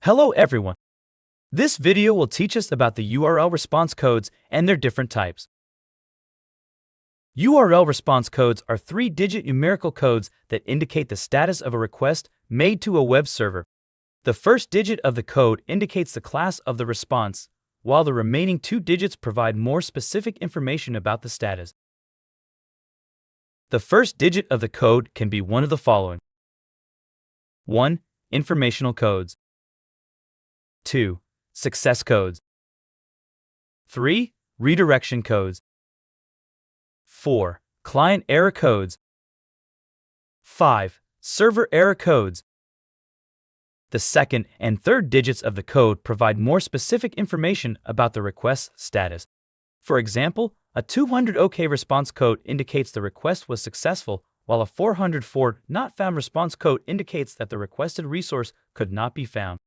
Hello everyone. This video will teach us about the URL response codes and their different types. URL response codes are 3-digit numerical codes that indicate the status of a request made to a web server. The first digit of the code indicates the class of the response, while the remaining 2 digits provide more specific information about the status. The first digit of the code can be one of the following. 1. Informational codes. 2. Success codes. 3. Redirection codes. 4. Client error codes. 5. Server error codes. The second and third digits of the code provide more specific information about the request's status. For example, a 200 OK response code indicates the request was successful, while a 404 not found response code indicates that the requested resource could not be found.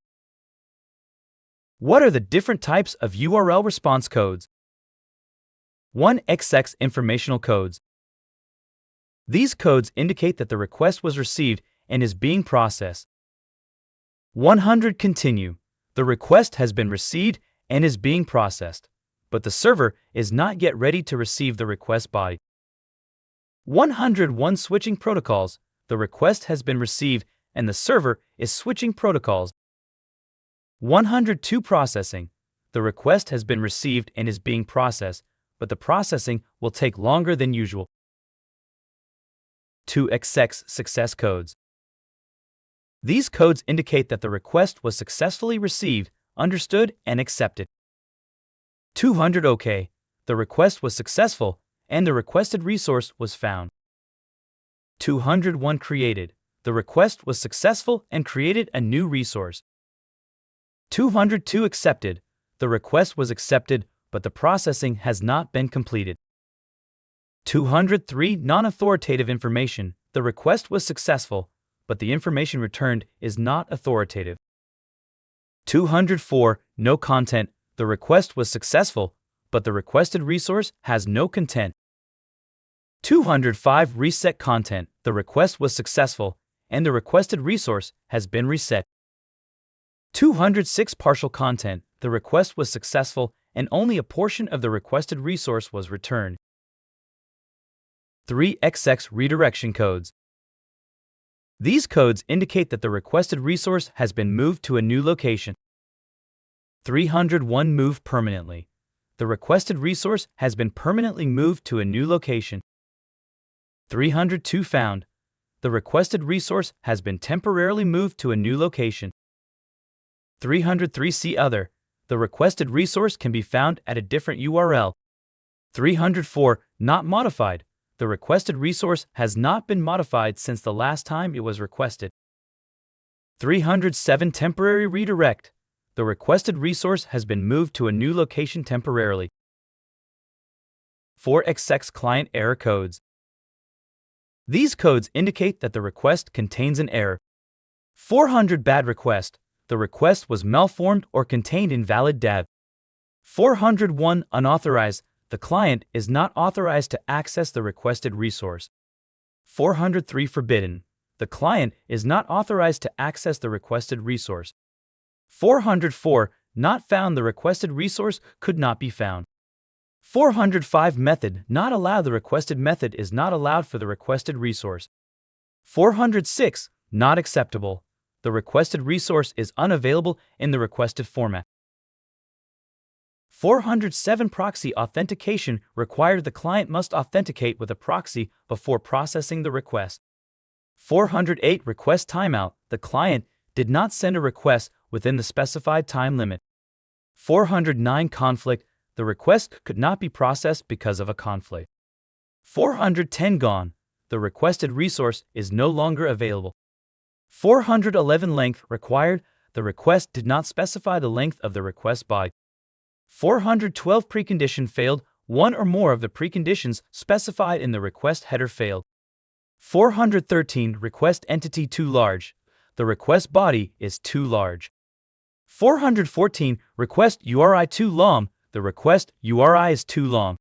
What are the different types of URL response codes? 1XX informational codes. These codes indicate that the request was received and is being processed. 100 continue. The request has been received and is being processed, but the server is not yet ready to receive the request body. 101 switching protocols. The request has been received and the server is switching protocols. 102 processing. The request has been received and is being processed, but the processing will take longer than usual. 2XX success codes. These codes indicate that the request was successfully received, understood, and accepted. 200 OK. The request was successful and the requested resource was found. 201 created. The request was successful and created a new resource. 202 accepted. The request was accepted, but the processing has not been completed. 203 non-authoritative information. The request was successful, but the information returned is not authoritative. 204 no content. The request was successful, but the requested resource has no content. 205 reset content. The request was successful, and the requested resource has been reset. 206 partial content. The request was successful and only a portion of the requested resource was returned. 3XX redirection codes. These codes indicate that the requested resource has been moved to a new location. 301 move permanently. The requested resource has been permanently moved to a new location. 302 found. The requested resource has been temporarily moved to a new location. 303 see other. The requested resource can be found at a different URL. 304 not modified. The requested resource has not been modified since the last time it was requested. 307 temporary redirect. The requested resource has been moved to a new location temporarily. 4XX client error codes. These codes indicate that the request contains an error. 400 bad request. The request was malformed or contained invalid data. 401 unauthorized. The client is not authorized to access the requested resource. 403 forbidden. The client is not authorized to access the requested resource. 404 not found. The requested resource could not be found. 405 method not allowed. The requested method is not allowed for the requested resource. 406 not acceptable. The requested resource is unavailable in the requested format. 407 proxy authentication required. The client must authenticate with a proxy before processing the request. 408 request timeout. The client did not send a request within the specified time limit. 409 conflict. The request could not be processed because of a conflict. 410 gone. The requested resource is no longer available. 411 length required. The request did not specify the length of the request body. 412 precondition failed. One or more of the preconditions specified in the request header failed. 413 request entity too large. The request body is too large. 414 request URI too long. The request URI is too long.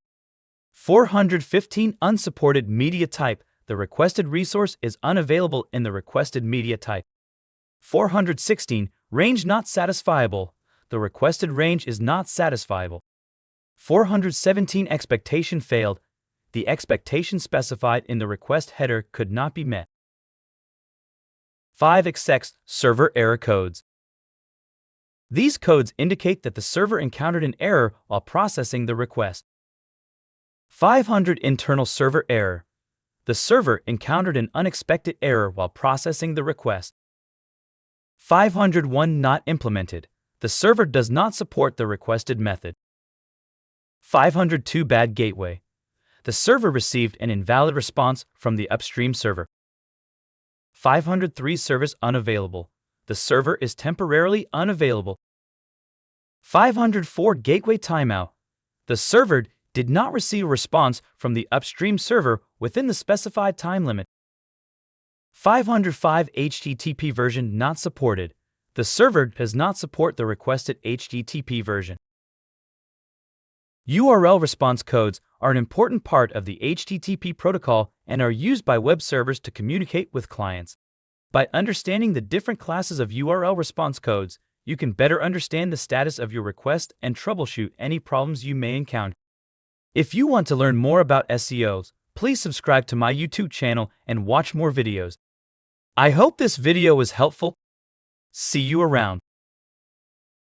415 unsupported media type. The requested resource is unavailable in the requested media type. 416 Range not satisfiable. The requested range is not satisfiable. 417 expectation failed. The expectation specified in the request header could not be met. 5 execs server error codes. These codes indicate that the server encountered an error while processing the request. 500 internal server error. The server encountered an unexpected error while processing the request. 501 not implemented. The server does not support the requested method. 502 bad gateway. The server received an invalid response from the upstream server. 503 service unavailable. The server is temporarily unavailable. 504 gateway timeout. The server did not receive a response from the upstream server within the specified time limit. 505 HTTP version not supported. The server does not support the requested HTTP version. URL response codes are an important part of the HTTP protocol and are used by web servers to communicate with clients. By understanding the different classes of URL response codes, you can better understand the status of your request and troubleshoot any problems you may encounter. If you want to learn more about SEOs, please subscribe to my YouTube channel and watch more videos. I hope this video was helpful. See you around.